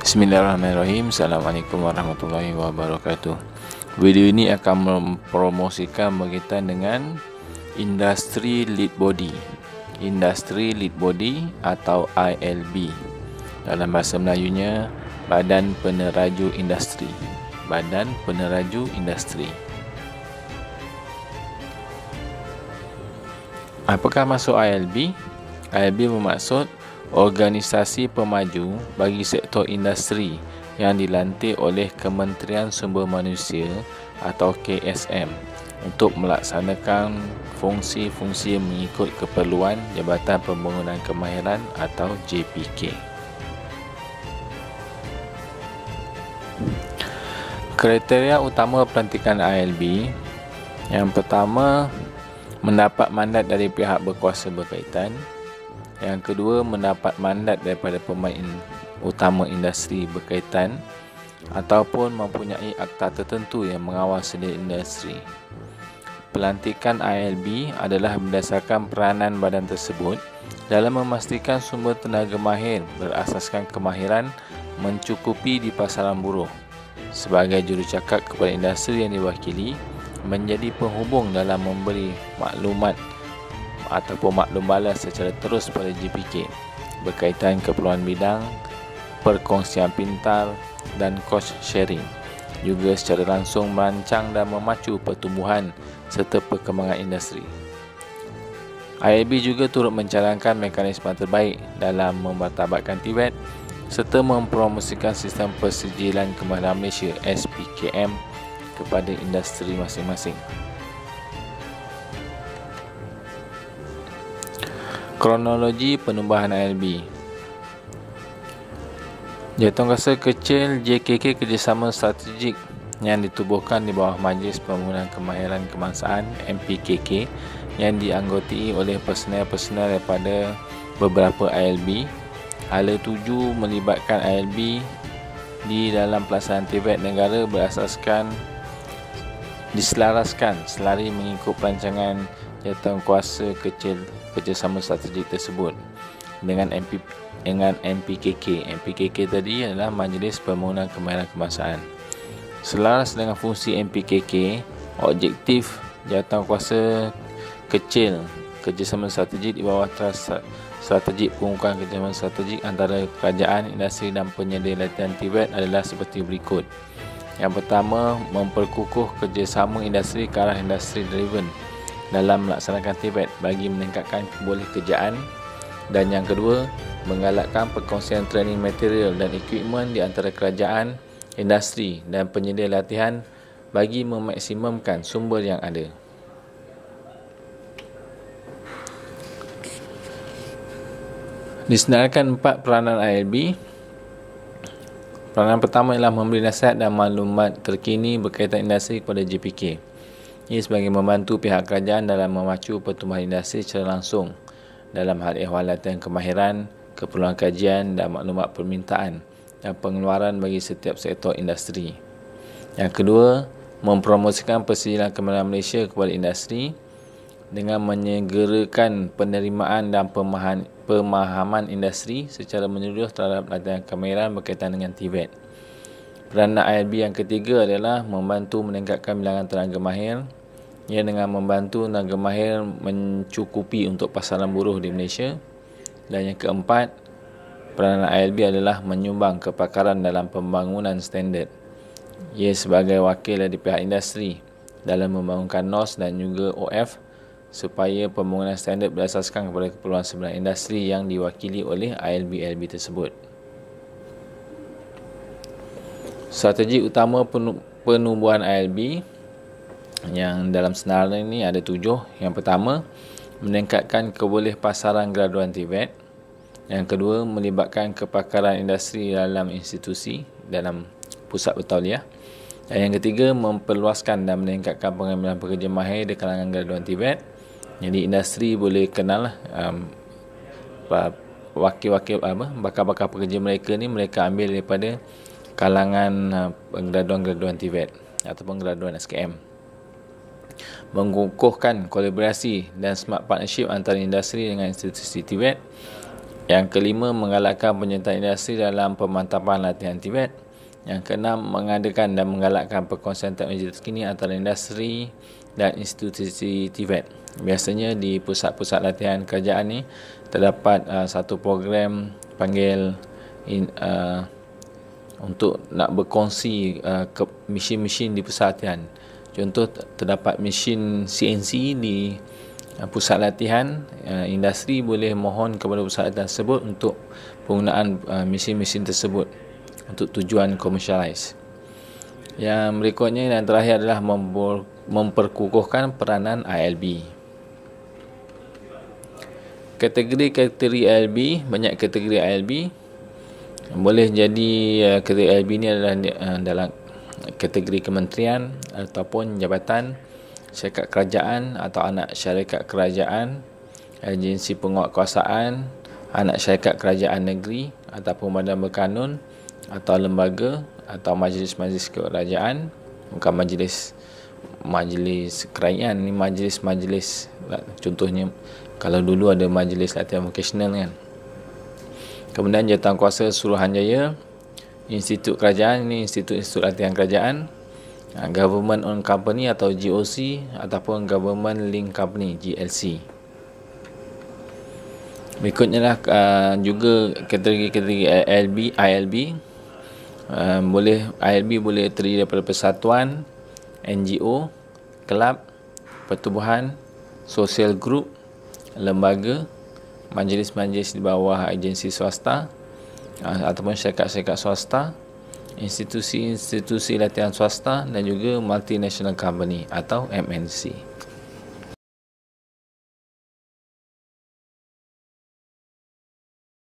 Bismillahirrahmanirrahim. Assalamualaikum warahmatullahi wabarakatuh. Video ini akan mempromosikan berkaitan dengan industri lead body. Industri lead body atau ILB. Dalam bahasa Melayunya, Badan Peneraju Industri. Badan Peneraju Industri. Apakah maksud ILB? ILB bermaksud organisasi pemaju bagi sektor industri yang dilantik oleh Kementerian Sumber Manusia atau KSM untuk melaksanakan fungsi-fungsi mengikut keperluan Jabatan Pembangunan Kemahiran atau JPK. Kriteria utama pelantikan ILB: yang pertama, mendapat mandat dari pihak berkuasa berkaitan. Yang kedua, mendapat mandat daripada pemain utama industri berkaitan ataupun mempunyai akta tertentu yang mengawal sedia industri. Pelantikan ILB adalah berdasarkan peranan badan tersebut dalam memastikan sumber tenaga mahir berasaskan kemahiran mencukupi di pasaran buruh sebagai jurucakap kepada industri yang diwakili, menjadi penghubung dalam memberi maklumat ataupun maklum balas secara terus pada JPK berkaitan keperluan bidang, perkongsian pintar dan cost sharing. Juga secara langsung merancang dan memacu pertumbuhan serta perkembangan industri. ILB juga turut mencadangkan mekanisme terbaik dalam memartabatkan TVET serta mempromosikan sistem persijilan kemahiran Malaysia SPKM kepada industri masing-masing. Kronologi penubuhan ILB. Jawatankuasa Kecil JKK Kerjasama Strategik yang ditubuhkan di bawah Majlis Pembangunan Kemahiran Kebangsaan MPKK yang dianggotai oleh personel-personel daripada beberapa ILB. Hala 7 melibatkan ILB di dalam pelaksanaan TVET negara berasaskan diselaraskan selari mengikut perancangan Jawatankuasa Kecil Kerjasama Strategik tersebut dengan MPKK. MPKK tadi adalah Majlis Pembangunan Kemahiran Kebangsaan. Selaras dengan fungsi MPKK, objektif Jawatankuasa Kecil Kerjasama Strategik di bawah Trust Strategik Pengukuhan Kerjasama Strategik antara kerajaan, industri dan penyedia latihan TVET adalah seperti berikut. Yang pertama, memperkukuh kerjasama industri ke arah industri driven dalam melaksanakan TVET bagi meningkatkan kebolehkerjaan. Dan yang kedua, menggalakkan perkongsian training material dan equipment di antara kerajaan, industri dan penyedia latihan bagi memaksimumkan sumber yang ada. Disenaraikan 4 peranan ILB. Peranan pertama ialah memberi nasihat dan maklumat terkini berkaitan industri kepada JPK. Ia sebagai membantu pihak kerajaan dalam memacu pertumbuhan industri secara langsung dalam hal ehwal latihan kemahiran, keperluan kajian dan maklumat permintaan dan pengeluaran bagi setiap sektor industri. Yang kedua, mempromosikan persijilan kemahiran Malaysia kepada industri dengan menyegerakan penerimaan dan pemahaman industri secara menyeluruh terhadap latihan kemahiran berkaitan dengan TVET. Peranan ILB yang ketiga adalah membantu meningkatkan bilangan tenaga mahir, ia dengan membantu tenaga mahir mencukupi untuk pasaran buruh di Malaysia. Dan yang keempat, peranan ILB adalah menyumbang kepakaran dalam pembangunan standard. Ia sebagai wakil dari pihak industri dalam membangunkan NOS dan juga OF supaya pembangunan standard berasaskan kepada keperluan sebenar industri yang diwakili oleh ILB-ILB tersebut. Strategi utama penubuhan ILB yang dalam senarai ini ada 7. Yang pertama, meningkatkan kebolehpasaran graduan TVET. Yang kedua, melibatkan kepakaran industri dalam institusi, dalam pusat bertauliah. Dan yang ketiga, memperluaskan dan meningkatkan pengambilan pekerja mahir di kalangan graduan TVET. Jadi industri boleh kenal wakil-wakil bakal-bakal pekerja mereka ni mereka ambil daripada kalangan graduan-graduan TVET ataupun graduan SKM. Mengukuhkan kolaborasi dan smart partnership antara industri dengan institusi TVET. Yang kelima, menggalakkan penyertaan industri dalam pemantapan latihan TVET. Yang keenam, mengadakan dan menggalakkan perkongsian teknologi terkini antara industri dan institusi TVET. Biasanya di pusat-pusat latihan kerajaan ni terdapat satu program panggil untuk nak berkongsi mesin-mesin di pusat latihan. Contoh, terdapat mesin CNC di pusat latihan, industri boleh mohon kepada pusat latihan tersebut untuk penggunaan mesin-mesin tersebut untuk tujuan komersialis. Yang berikutnya dan terakhir adalah memperkukuhkan peranan ILB. Kategori ILB, banyak kategori ILB. Boleh jadi kategori ILB ni adalah dalam kategori kementerian ataupun jabatan, syarikat kerajaan atau anak syarikat kerajaan, agensi penguatkuasaan, anak syarikat kerajaan negeri ataupun badan berkanun atau lembaga atau majlis-majlis kerajaan, bukan majlis kerajaan, ni majlis-majlis. Contohnya kalau dulu ada majlis latihan vokasional kan. Kemudian jawatankuasa Suruhanjaya, institut kerajaan, ni institut latihan kerajaan, government owned company atau GOC ataupun government linked company GLC. Berikutnya lah juga kategori ILB. ILB boleh terdiri daripada persatuan, NGO, kelab, pertubuhan, sosial group, lembaga, majlis-majlis di bawah agensi swasta ataupun syarikat-syarikat swasta, institusi-institusi latihan swasta dan juga multinational company atau MNC.